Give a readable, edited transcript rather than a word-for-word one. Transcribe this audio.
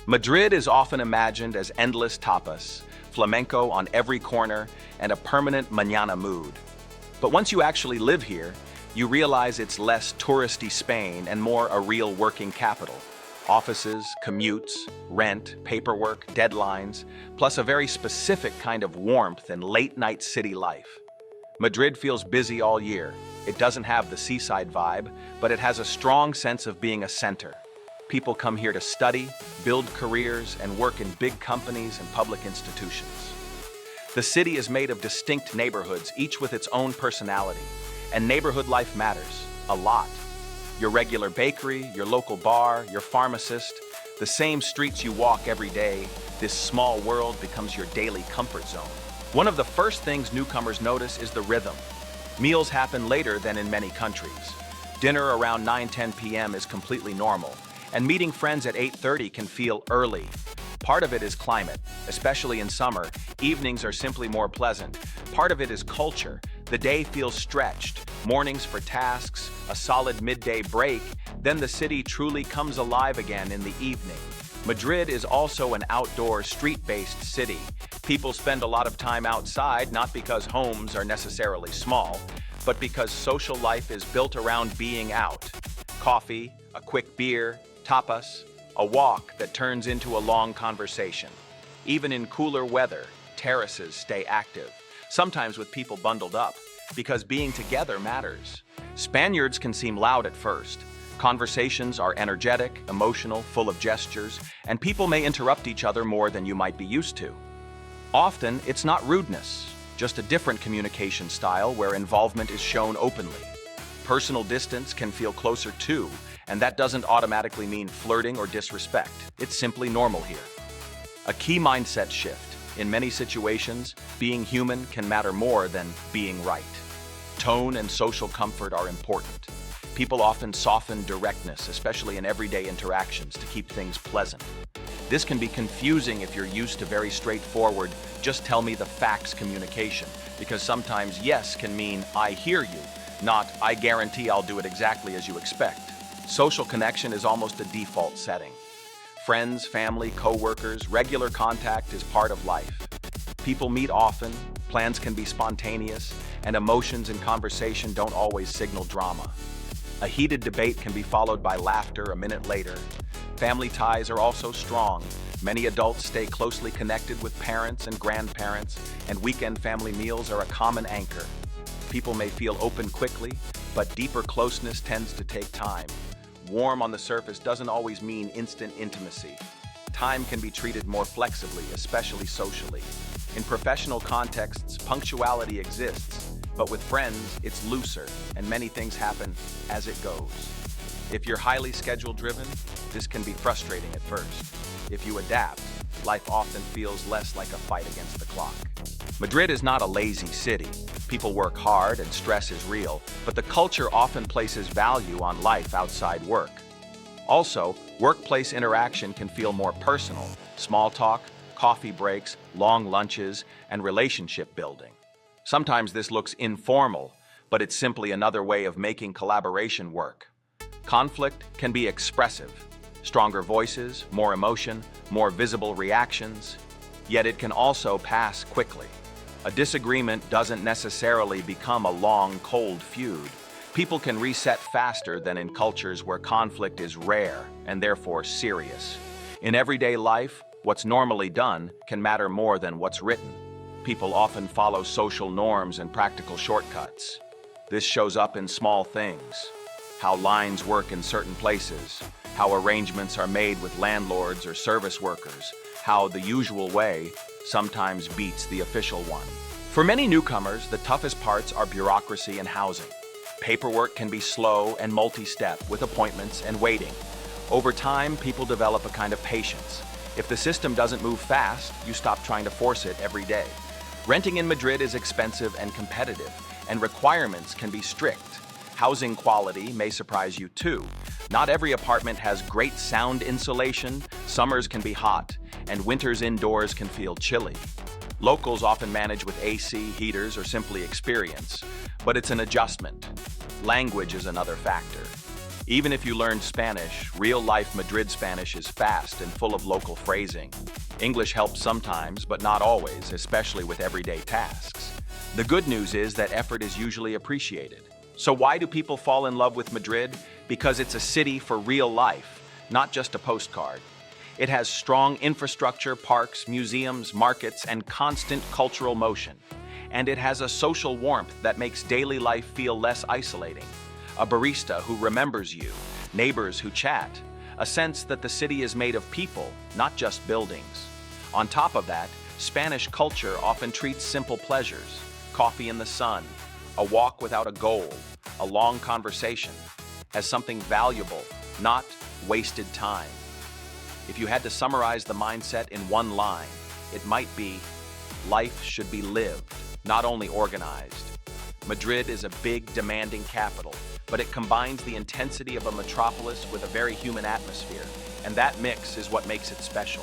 Madrid is often imagined as endless tapas, flamenco on every corner, and a permanent mañana mood. But once you actually live here, you realize it's less touristy Spain and more a real working capital. Offices, commutes, rent, paperwork, deadlines, plus a very specific kind of warmth and late-night city life. Madrid feels busy all year. It doesn't have the seaside vibe, but it has a strong sense of being a center. People come here to study, build careers, and work in big companies and public institutions. The city is made of distinct neighborhoods, each with its own personality. And neighborhood life matters a lot. Your regular bakery, your local bar, your pharmacist, the same streets you walk every day, this small world becomes your daily comfort zone. One of the first things newcomers notice is the rhythm. Meals happen later than in many countries. Dinner around 9-10 p.m. is completely normal, and meeting friends at 8:30 can feel early. Part of it is climate, especially in summer. Evenings are simply more pleasant. Part of it is culture. The day feels stretched. Mornings for tasks, a solid midday break, then the city truly comes alive again in the evening. Madrid is also an outdoor, street-based city. People spend a lot of time outside, not because homes are necessarily small, but because social life is built around being out. Coffee, a quick beer, tapas, a walk that turns into a long conversation. Even in cooler weather, terraces stay active, sometimes with people bundled up, because being together matters. Spaniards can seem loud at first. Conversations are energetic, emotional, full of gestures, and people may interrupt each other more than you might be used to. Often, it's not rudeness, just a different communication style where involvement is shown openly. Personal distance can feel closer too, and that doesn't automatically mean flirting or disrespect. It's simply normal here. A key mindset shift. In many situations, being human can matter more than being right. Tone and social comfort are important. People often soften directness, especially in everyday interactions, to keep things pleasant. This can be confusing if you're used to very straightforward, just tell me the facts communication, because sometimes yes can mean I hear you, not I guarantee I'll do it exactly as you expect. Social connection is almost a default setting. Friends, family, co-workers, regular contact is part of life. People meet often, plans can be spontaneous, and emotions in conversation don't always signal drama. A heated debate can be followed by laughter a minute later. Family ties are also strong. Many adults stay closely connected with parents and grandparents, and weekend family meals are a common anchor. People may feel open quickly, but deeper closeness tends to take time. Warm on the surface doesn't always mean instant intimacy. Time can be treated more flexibly, especially socially. In professional contexts, punctuality exists, but with friends, it's looser, and many things happen as it goes. If you're highly schedule-driven, this can be frustrating at first. If you adapt, life often feels less like a fight against the clock. Madrid is not a lazy city. People work hard and stress is real, but the culture often places value on life outside work. Also, workplace interaction can feel more personal. Small talk, coffee breaks, long lunches, and relationship building. Sometimes this looks informal, but it's simply another way of making collaboration work. Conflict can be expressive. Stronger voices, more emotion, more visible reactions, yet it can also pass quickly. A disagreement doesn't necessarily become a long, cold feud. People can reset faster than in cultures where conflict is rare and therefore serious. In everyday life, what's normally done can matter more than what's written. People often follow social norms and practical shortcuts. This shows up in small things. How lines work in certain places, how arrangements are made with landlords or service workers, how the usual way sometimes beats the official one. For many newcomers, the toughest parts are bureaucracy and housing. Paperwork can be slow and multi-step with appointments and waiting. Over time, people develop a kind of patience. If the system doesn't move fast, you stop trying to force it every day. Renting in Madrid is expensive and competitive, and requirements can be strict. Housing quality may surprise you too. Not every apartment has great sound insulation, summers can be hot, and winters indoors can feel chilly. Locals often manage with AC, heaters, or simply experience, but it's an adjustment. Language is another factor. Even if you learned Spanish, real-life Madrid Spanish is fast and full of local phrasing. English helps sometimes, but not always, especially with everyday tasks. The good news is that effort is usually appreciated. So why do people fall in love with Madrid? Because it's a city for real life, not just a postcard. It has strong infrastructure, parks, museums, markets, and constant cultural motion. And it has a social warmth that makes daily life feel less isolating. A barista who remembers you, neighbors who chat, a sense that the city is made of people, not just buildings. On top of that, Spanish culture often treats simple pleasures, coffee in the sun, a walk without a goal, a long conversation, as something valuable, not wasted time. If you had to summarize the mindset in one line, it might be, life should be lived, not only organized. Madrid is a big, demanding capital, but it combines the intensity of a metropolis with a very human atmosphere, and that mix is what makes it special.